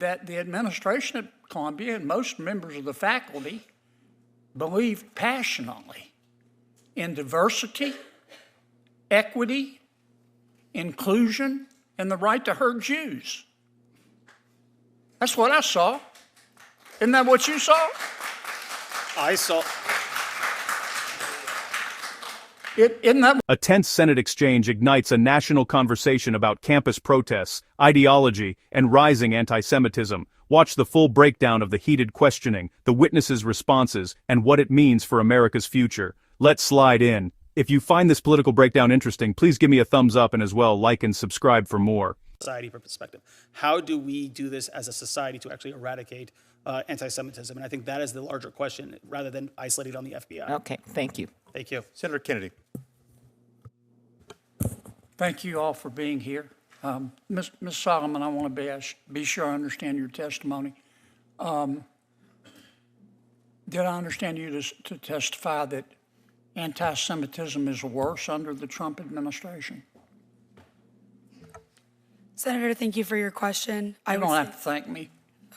that the administration at Columbia and most members of the faculty believe passionately in diversity, equity, inclusion, and the right to hurt Jews. That's what I saw. Isn't that what you saw? I saw. Isn't that? A tense Senate exchange ignites a national conversation about campus protests, ideology, and rising anti-Semitism. Watch the full breakdown of the heated questioning, the witnesses' responses, and what it means for America's future. Let's slide in. If you find this political breakdown interesting, please give me a thumbs up and as well like and subscribe for more. Society perspective. How do we do this as a society to actually eradicate anti-Semitism? And I think that is the larger question rather than isolated on the FBI. Okay, thank you. Thank you. Senator Kennedy. Thank you all for being here. Ms. Solomon, I want to be sure I understand your testimony. Did I understand you to testify that anti-Semitism is worse under the Trump administration? Senator, thank you for your question. You don't have to thank me.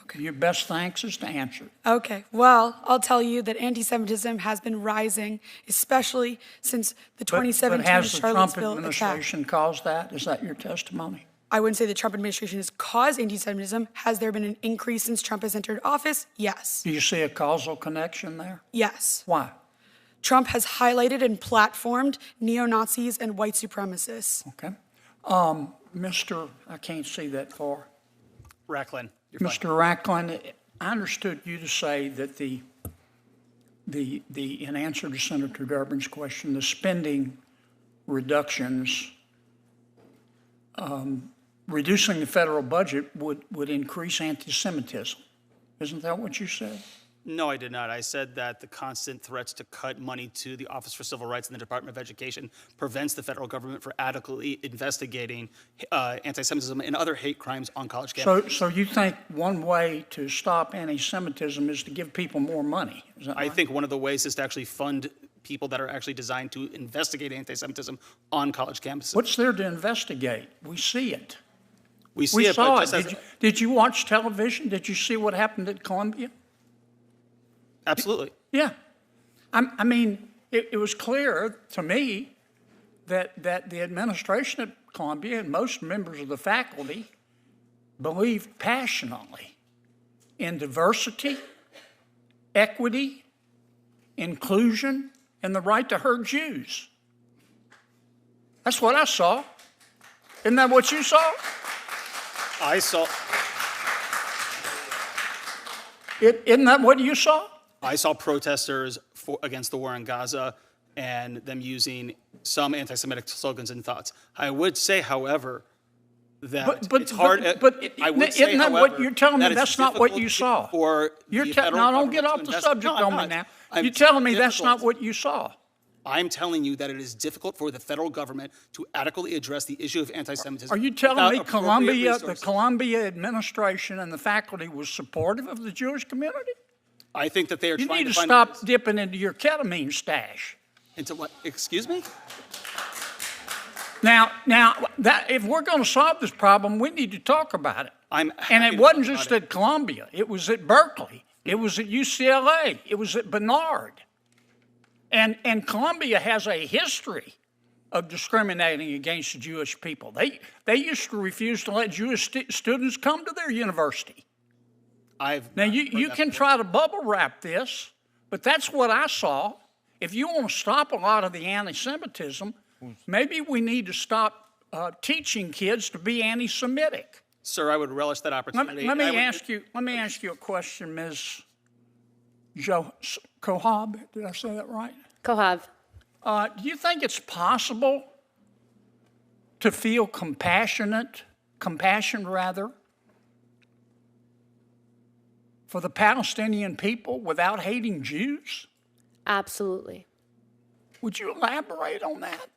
Okay. Your best thanks is to answer. Okay, well, I'll tell you that anti-Semitism has been rising, especially since the 2017 but has the Trump Charlottesville administration attack. caused that? Is that your testimony? I wouldn't say the Trump administration has caused anti-Semitism. Has there been an increase since Trump has entered office? Yes. Do you see a causal connection there? Yes. Why? Trump has highlighted and platformed neo-Nazis and white supremacists. Okay. Mr. I can't see that far. Racklin. Mr. Racklin, I understood you to say that in answer to Senator Durbin's question, the spending reductions, reducing the federal budget would increase anti-Semitism. Isn't that what you said? No, I did not. I said that the constant threats to cut money to the Office for Civil Rights and the Department of Education prevents the federal government from adequately investigating anti-Semitism and other hate crimes on college campuses. So you think one way to stop anti-Semitism is to give people more money? Is that right? I think one of the ways is to actually fund people that are actually designed to investigate anti-Semitism on college campuses. What's there to investigate? We see it. We see We it, saw but just it. Did you watch television? Did you see what happened at Columbia? Absolutely. Yeah. I mean, it was clear to me that the administration at Columbia and most members of the faculty believe passionately in diversity, equity, inclusion, and the right to hurt Jews. That's what I saw. Isn't that what you saw? I saw. Isn't that what you saw? I saw protesters against the war in Gaza and them using some anti-Semitic slogans and thoughts. I would say, however, that it's hard. I would say, isn't that however, what you're telling me? that That's not what you saw. Now, don't get off the subject on me now. You're telling me that's not what you saw. I'm telling you that it is difficult for the federal government to adequately address the issue of anti-Semitism. Are you telling me the Columbia administration and the faculty was supportive of the Jewish community? I think that they are You trying need to find stop dipping into your ketamine stash. into what? Excuse me? Now, that if we're going to solve this problem, we need to talk about it. And it wasn't just at Columbia. It was at Berkeley. It was at UCLA. It was at Barnard. And Columbia has a history of discriminating against Jewish people. They used to refuse to let Jewish students come to their university. Now, you can try to bubble wrap this, but that's what I saw. If you want to stop a lot of the anti-Semitism, maybe we need to stop teaching kids to be anti-Semitic. Sir, I would relish that opportunity. Let me ask you a question, Ms. Kohab. Did I say that right? Kohab. Do you think it's possible to feel compassion for the Palestinian people without hating Jews? Absolutely. Would you elaborate on that?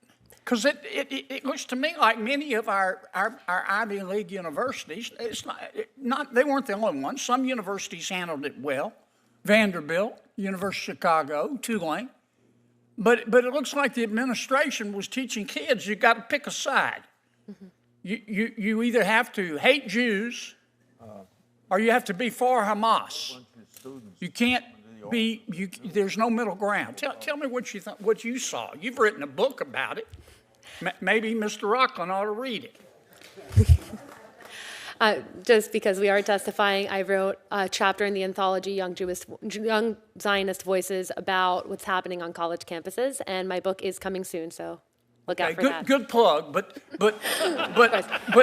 Because it looks to me like many of our Ivy League universities, they weren't the only ones. Some universities handled it well. Vanderbilt, University of Chicago, Tulane. But it looks like the administration was teaching kids you got to pick a side. Mm-hmm. You either have to hate Jews or you have to be for Hamas. You can't be, there's no middle ground. Tell me what what you saw. You've written a book about it. Maybe Mr. Rockland ought to read it. Just because we are testifying, I wrote a chapter in the anthology Young Zionist Voices about what's happening on college campuses, and my book is coming soon, so look out for that. Good plug, but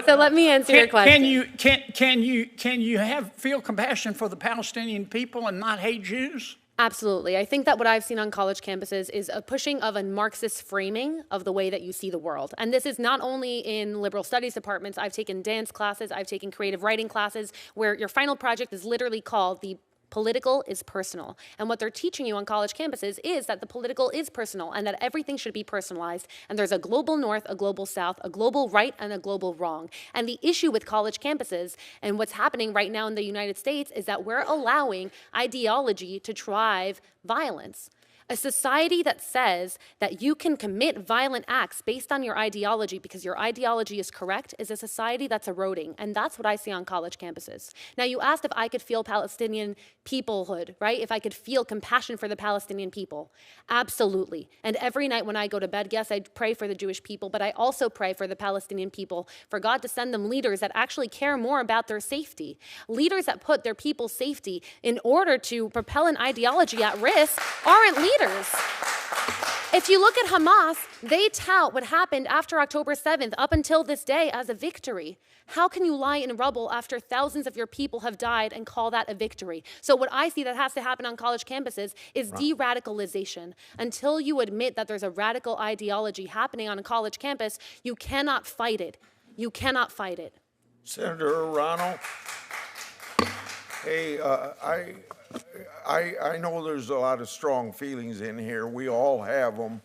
So let me answer your question. Can you feel compassion for the Palestinian people and not hate Jews? Absolutely. I think that what I've seen on college campuses is a pushing of a Marxist framing of the way that you see the world. And this is not only in liberal studies departments. I've taken dance classes, I've taken creative writing classes, where your final project is literally called The Political is Personal. And what they're teaching you on college campuses is that the political is personal and that everything should be personalized. And there's a global north, a global south, a global right, and a global wrong. And the issue with college campuses and what's happening right now in the United States is that we're allowing ideology to drive violence. A society that says that you can commit violent acts based on your ideology because your ideology is correct is a society that's eroding, and that's what I see on college campuses. Now, you asked if I could feel Palestinian peoplehood, right? If I could feel compassion for the Palestinian people. Absolutely. And every night when I go to bed, yes, I pray for the Jewish people, but I also pray for the Palestinian people, for God to send them leaders that actually care more about their safety. Leaders that put their people's safety in order to propel an ideology at risk aren't leaders. If you look at Hamas, they tout what happened after October 7th up until this day as a victory. How can you lie in rubble after thousands of your people have died and call that a victory? So what I see that has to happen on college campuses is de-radicalization. Until you admit that there's a radical ideology happening on a college campus, you cannot fight it. You cannot fight it. Senator Ronald, hey, I know there's a lot of strong feelings in here. We all have them,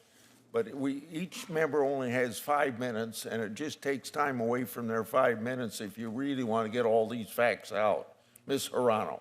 but each member only has 5 minutes, and it just takes time away from their 5 minutes if you really want to get all these facts out. Ms. Hirano.